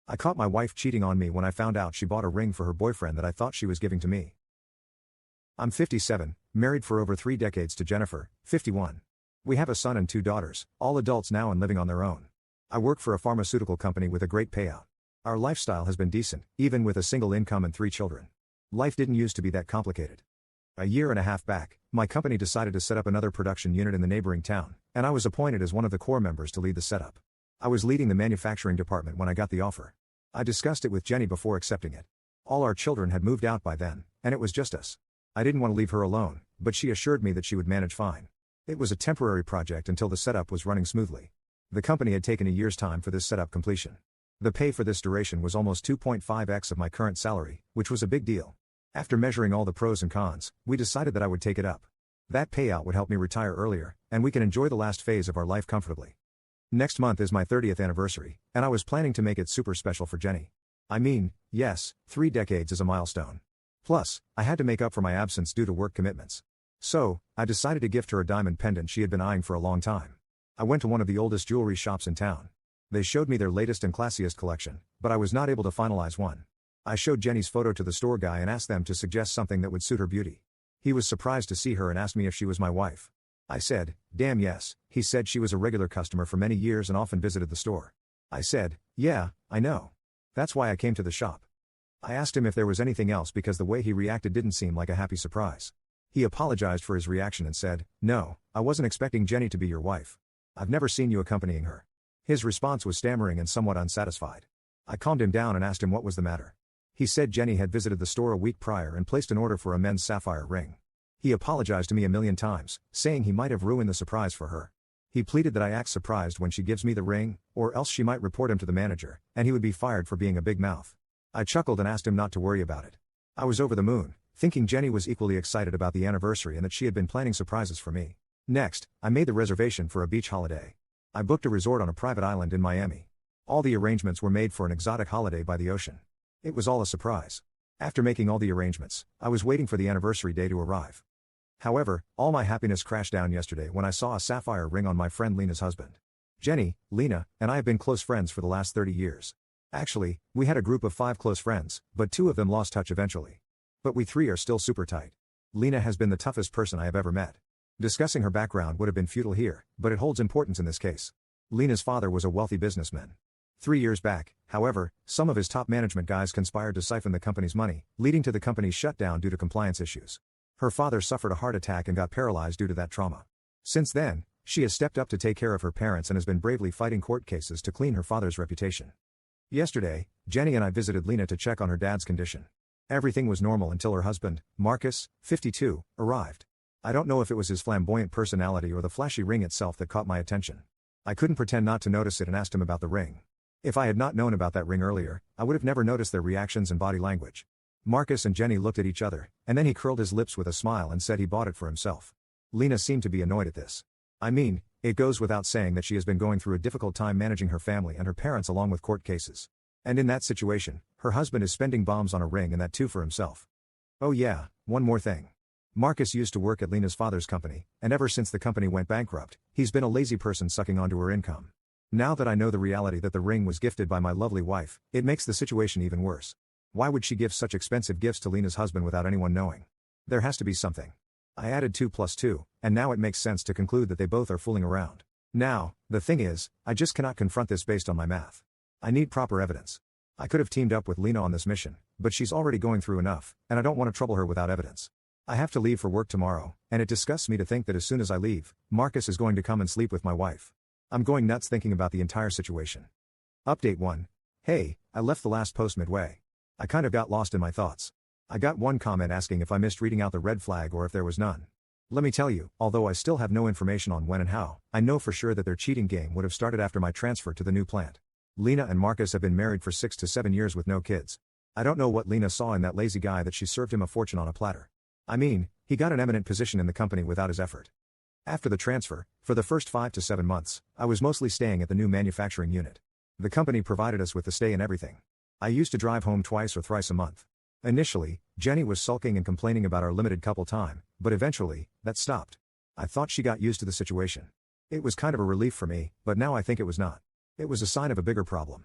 I caught my wife cheating on me when I found out she bought a ring for her boyfriend that I thought she was giving to me. I'm 57, married for over 3 decades to Jennifer, 51. We have a son and 2 daughters, all adults now and living on their own. I work for a pharmaceutical company with a great payout. Our lifestyle has been decent, even with a single income and 3 children. Life didn't used to be that complicated. A year and a half back, my company decided to set up another production unit in the neighboring town, and I was appointed as one of the core members to lead the setup. I was leading the manufacturing department when I got the offer. I discussed it with Jenny before accepting it. All our children had moved out by then, and it was just us. I didn't want to leave her alone, but she assured me that she would manage fine. It was a temporary project until the setup was running smoothly. The company had taken a year's time for this setup completion. The pay for this duration was almost 2.5x of my current salary, which was a big deal. After measuring all the pros and cons, we decided that I would take it up. That payout would help me retire earlier, and we can enjoy the last phase of our life comfortably. Next month is my 30th anniversary, and I was planning to make it super special for Jenny. I mean, yes, 3 decades is a milestone. Plus, I had to make up for my absence due to work commitments. So, I decided to gift her a diamond pendant she had been eyeing for a long time. I went to one of the oldest jewelry shops in town. They showed me their latest and classiest collection, but I was not able to finalize one. I showed Jenny's photo to the store guy and asked them to suggest something that would suit her beauty. He was surprised to see her and asked me if she was my wife. I said, damn yes. He said she was a regular customer for many years and often visited the store. I said, yeah, I know. That's why I came to the shop. I asked him if there was anything else because the way he reacted didn't seem like a happy surprise. He apologized for his reaction and said, no, I wasn't expecting Jenny to be your wife. I've never seen you accompanying her. His response was stammering and somewhat unsatisfied. I calmed him down and asked him what was the matter. He said Jenny had visited the store a week prior and placed an order for a men's sapphire ring. He apologized to me a million times, saying he might have ruined the surprise for her. He pleaded that I act surprised when she gives me the ring, or else she might report him to the manager, and he would be fired for being a big mouth. I chuckled and asked him not to worry about it. I was over the moon, thinking Jenny was equally excited about the anniversary and that she had been planning surprises for me. Next, I made the reservation for a beach holiday. I booked a resort on a private island in Miami. All the arrangements were made for an exotic holiday by the ocean. It was all a surprise. After making all the arrangements, I was waiting for the anniversary day to arrive. However, all my happiness crashed down yesterday when I saw a sapphire ring on my friend Lena's husband. Jenny, Lena, and I have been close friends for the last 30 years. Actually, we had a group of 5 close friends, but 2 of them lost touch eventually. But we 3 are still super tight. Lena has been the toughest person I have ever met. Discussing her background would have been futile here, but it holds importance in this case. Lena's father was a wealthy businessman. 3 years back, however, some of his top management guys conspired to siphon the company's money, leading to the company's shutdown due to compliance issues. Her father suffered a heart attack and got paralyzed due to that trauma. Since then, she has stepped up to take care of her parents and has been bravely fighting court cases to clean her father's reputation. Yesterday, Jenny and I visited Lena to check on her dad's condition. Everything was normal until her husband, Marcus, 52, arrived. I don't know if it was his flamboyant personality or the flashy ring itself that caught my attention. I couldn't pretend not to notice it and asked him about the ring. If I had not known about that ring earlier, I would have never noticed their reactions and body language. Marcus and Jenny looked at each other, and then he curled his lips with a smile and said he bought it for himself. Lena seemed to be annoyed at this. I mean, it goes without saying that she has been going through a difficult time managing her family and her parents along with court cases. And in that situation, her husband is spending bombs on a ring and that too for himself. Oh yeah, one more thing. Marcus used to work at Lena's father's company, and ever since the company went bankrupt, he's been a lazy person sucking onto her income. Now that I know the reality that the ring was gifted by my lovely wife, it makes the situation even worse. Why would she give such expensive gifts to Lena's husband without anyone knowing? There has to be something. I added 2 plus 2, and now it makes sense to conclude that they both are fooling around. Now, the thing is, I just cannot confront this based on my math. I need proper evidence. I could have teamed up with Lena on this mission, but she's already going through enough, and I don't want to trouble her without evidence. I have to leave for work tomorrow, and it disgusts me to think that as soon as I leave, Marcus is going to come and sleep with my wife. I'm going nuts thinking about the entire situation. Update 1. Hey, I left the last post midway. I kind of got lost in my thoughts. I got one comment asking if I missed reading out the red flag or if there was none. Let me tell you, although I still have no information on when and how, I know for sure that their cheating game would have started after my transfer to the new plant. Lena and Marcus have been married for 6 to 7 years with no kids. I don't know what Lena saw in that lazy guy that she served him a fortune on a platter. I mean, he got an eminent position in the company without his effort. After the transfer, for the first 5 to 7 months, I was mostly staying at the new manufacturing unit. The company provided us with the stay and everything. I used to drive home twice or thrice a month. Initially, Jenny was sulking and complaining about our limited couple time, but eventually, that stopped. I thought she got used to the situation. It was kind of a relief for me, but now I think it was not. It was a sign of a bigger problem.